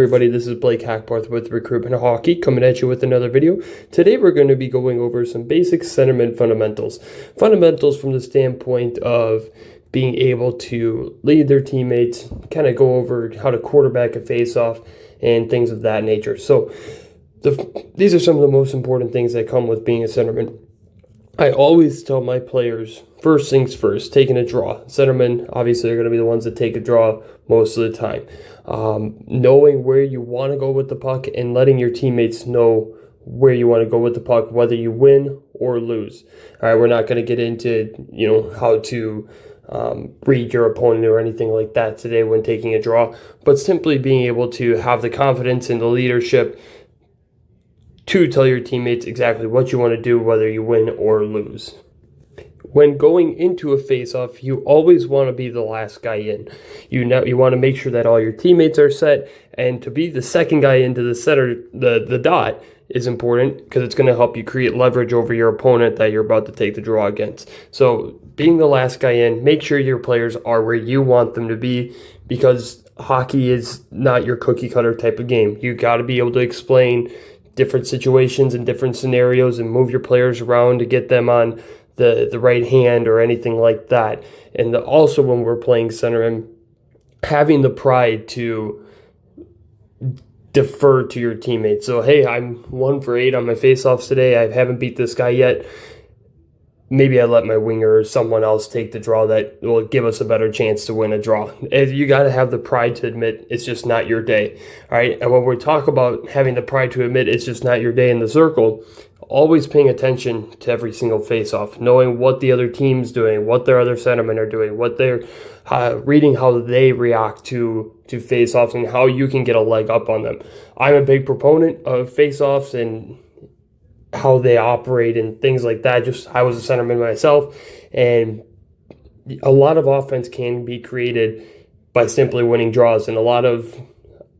everybody, this is Blake Hackbarth with Recruitment Hockey coming at you with another video. Today we're going to be going over some basic centerman fundamentals. Fundamentals from the standpoint of being able to lead their teammates, kind of go over how to quarterback a faceoff and things of that nature. So these are some of the most important things that come with being a centerman. I always tell my players, first things first, taking a draw. Centermen, obviously, are going to be the ones that take a draw most of the time. Knowing where you want to go with the puck and letting your teammates know where you want to go with the puck, whether you win or lose. All right, we're not going to get into, how to read your opponent or anything like that today when taking a draw, but simply being able to have the confidence and the leadership to tell your teammates exactly what you want to do, whether you win or lose. When going into a face-off, you always want to be the last guy in. You want to make sure that all your teammates are set, and to be the second guy into the center, the dot, is important because it's going to help you create leverage over your opponent that you're about to take the draw against. So being the last guy in, make sure your players are where you want them to be, because hockey is not your cookie cutter type of game. You got to be able to explain different situations and different scenarios and move your players around to get them on the right hand or anything like that. And also when we're playing centerman, having the pride to defer to your teammates. So, hey, I'm 1 for 8 on my faceoffs today. I haven't beat this guy yet. Maybe I let my winger or someone else take the draw that will give us a better chance to win a draw. You got to have the pride to admit it's just not your day. All right. And when we talk about having the pride to admit it's just not your day in the circle, always paying attention to every single face-off, knowing what the other team's doing, what their other centermen are doing, what they're reading, how they react to face-offs, and how you can get a leg up on them. I'm a big proponent of face-offs and how they operate and things like that. I was a centerman myself, and a lot of offense can be created by simply winning draws, and a lot of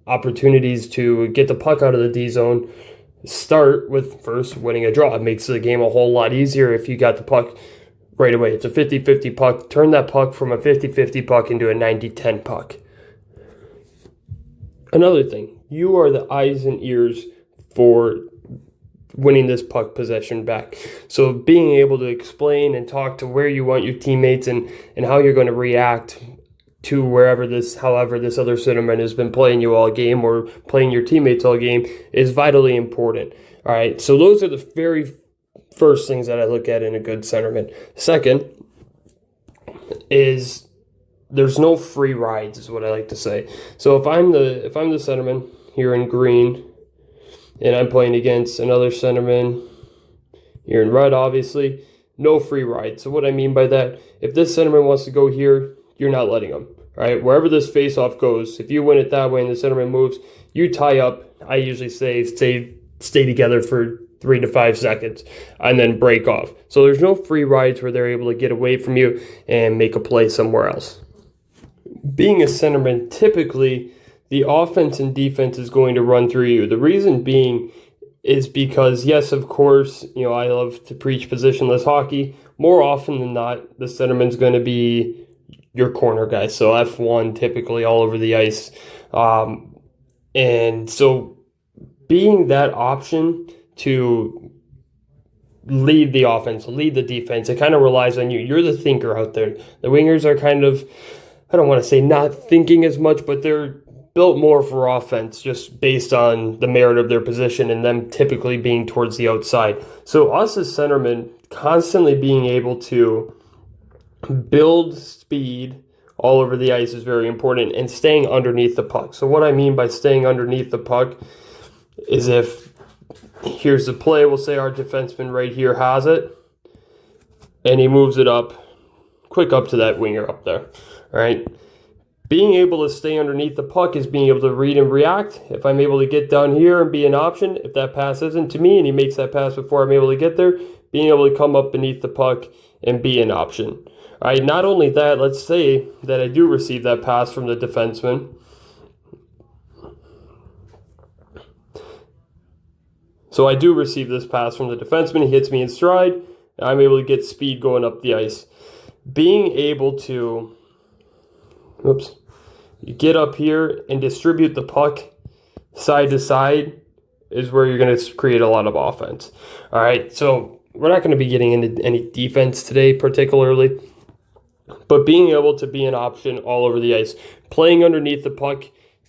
opportunities to get the puck out of the D zone start with first winning a draw. It makes the game a whole lot easier if you got the puck right away. It's a 50-50 puck. Turn that puck from a 50-50 puck into a 90-10 puck. Another thing, you are the eyes and ears for winning this puck possession back. So being able to explain and talk to where you want your teammates and how you're going to react to however this other centerman has been playing you all game or playing your teammates all game is vitally important. All right, so those are the very first things that I look at in a good centerman. Second is there's no free rides, is what I like to say. So if I'm the centerman here in green, and I'm playing against another centerman here in red, obviously, no free ride. So what I mean by that, if this centerman wants to go here, you're not letting him. Right? Wherever this face-off goes, if you win it that way and the centerman moves, you tie up. I usually say stay together for 3 to 5 seconds and then break off. So there's no free rides where they're able to get away from you and make a play somewhere else. Being a centerman, typically the offense and defense is going to run through you. The reason being is because, yes, of course, I love to preach positionless hockey. More often than not, the centerman's going to be your corner guy. So F1 typically all over the ice. And so being that option to lead the offense, lead the defense, it kind of relies on you. You're the thinker out there. The wingers are kind of, I don't want to say not thinking as much, but they're built more for offense just based on the merit of their position and them typically being towards the outside. So us as centermen constantly being able to build speed all over the ice is very important, and staying underneath the puck. So what I mean by staying underneath the puck is if here's the play, we'll say our defenseman right here has it, and he moves it up, quick up to that winger up there, all right? Being able to stay underneath the puck is being able to read and react. If I'm able to get down here and be an option, if that pass isn't to me and he makes that pass before I'm able to get there, being able to come up beneath the puck and be an option. All right, not only that, let's say that I do receive that pass from the defenseman. So I do receive this pass from the defenseman. He hits me in stride. And I'm able to get speed going up the ice. Being able to get up here and distribute the puck side to side is where you're going to create a lot of offense. All right, so we're not going to be getting into any defense today particularly, but being able to be an option all over the ice, playing underneath the puck.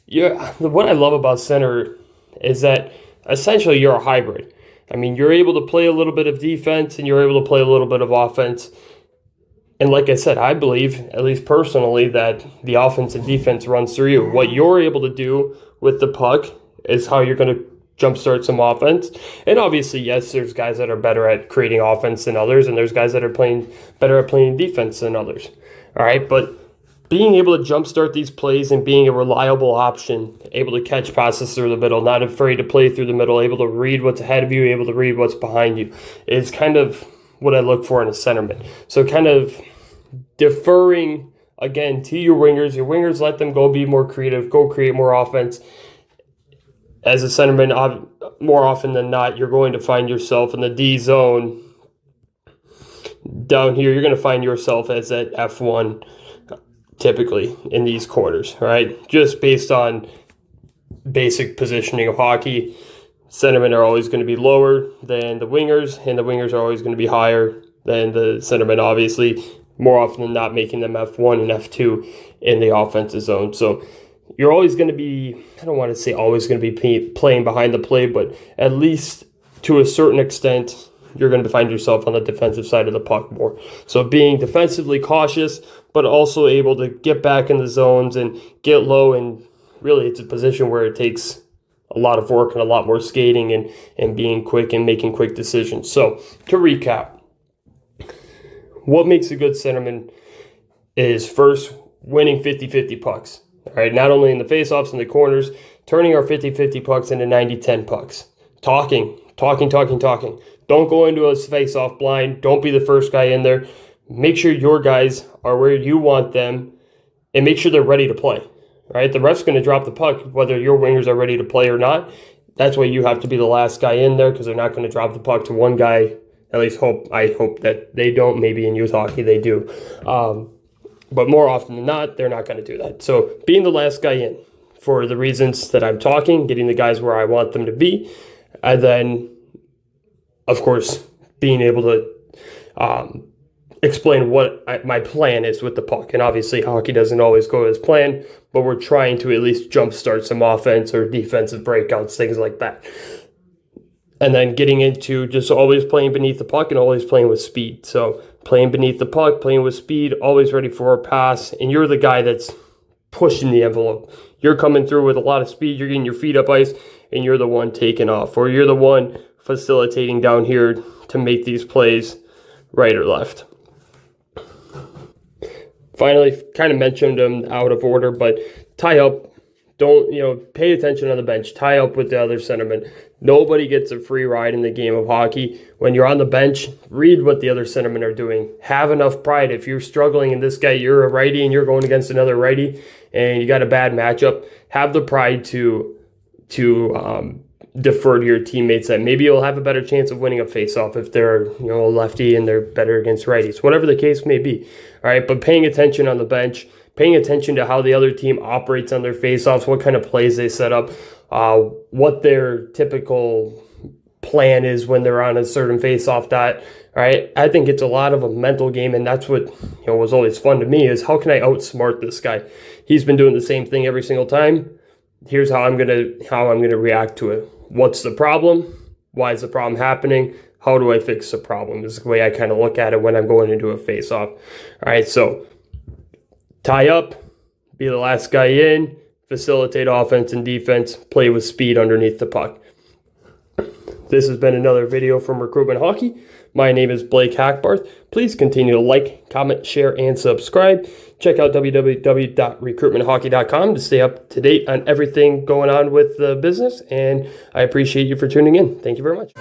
Yeah, what I love about center is that essentially you're a hybrid. I mean, you're able to play a little bit of defense and you're able to play a little bit of offense. And like I said, I believe, at least personally, that the offense and defense runs through you. What you're able to do with the puck is how you're going to jumpstart some offense. And obviously, yes, there's guys that are better at creating offense than others, and there's guys that are better at playing defense than others. All right, but being able to jumpstart these plays and being a reliable option, able to catch passes through the middle, not afraid to play through the middle, able to read what's ahead of you, able to read what's behind you, is kind of what I look for in a centerman. So kind of deferring, again, to your wingers. Your wingers, let them go be more creative, go create more offense. As a centerman, more often than not, you're going to find yourself in the D zone. Down here, you're going to find yourself as that F1 typically in these quarters, right? Just based on basic positioning of hockey, centermen are always going to be lower than the wingers, and the wingers are always going to be higher than the centermen, obviously, more often than not making them F1 and F2 in the offensive zone. So you're always going to be, I don't want to say always going to be playing behind the play, but at least to a certain extent, you're going to find yourself on the defensive side of the puck more. So being defensively cautious, but also able to get back in the zones and get low. And really, it's a position where it takes a lot of work and a lot more skating and being quick and making quick decisions. So to recap, what makes a good centerman is first winning 50-50 pucks. All right, not only in the faceoffs and the corners, turning our 50-50 pucks into 90-10 pucks. Talking. Don't go into a face-off blind. Don't be the first guy in there. Make sure your guys are where you want them and make sure they're ready to play. Right? The ref's going to drop the puck whether your wingers are ready to play or not. That's why you have to be the last guy in there because they're not going to drop the puck to one guy. At least I hope that they don't. Maybe in youth hockey they do. But more often than not, they're not going to do that. So being the last guy in for the reasons that I'm talking, getting the guys where I want them to be, and then, of course, being able to explain what my plan is with the puck. And obviously, hockey doesn't always go as planned, but we're trying to at least jumpstart some offense or defensive breakouts, things like that. And then getting into just always playing beneath the puck and always playing with speed. So playing beneath the puck, playing with speed, always ready for a pass, and you're the guy that's pushing the envelope. You're coming through with a lot of speed, you're getting your feet up ice, and you're the one taking off, or you're the one facilitating down here to make these plays right or left. Finally, kind of mentioned them out of order, but tie up. Don't, pay attention on the bench. Tie up with the other centerman. Nobody gets a free ride in the game of hockey. When you're on the bench, read what the other centermen are doing. Have enough pride. If you're struggling and this guy, you're a righty and you're going against another righty and you got a bad matchup, have the pride to defer to your teammates that maybe you'll have a better chance of winning a faceoff if they're a lefty and they're better against righties, whatever the case may be. All right, but paying attention on the bench, paying attention to how the other team operates on their faceoffs, what kind of plays they set up, what their typical plan is when they're on a certain faceoff dot. All right, I think it's a lot of a mental game, and that's what was always fun to me is how can I outsmart this guy? He's been doing the same thing every single time. Here's how I'm gonna react to it. What's the problem? Why is the problem happening? How do I fix the problem? Is the way I kind of look at it when I'm going into a face-off. All right, so tie up, be the last guy in, facilitate offense and defense, play with speed underneath the puck. This has been another video from Recruitment Hockey. My name is Blake Hackbarth. Please continue to like, comment, share, and subscribe. Check out www.recruitmenthockey.com to stay up to date on everything going on with the business. And I appreciate you for tuning in. Thank you very much.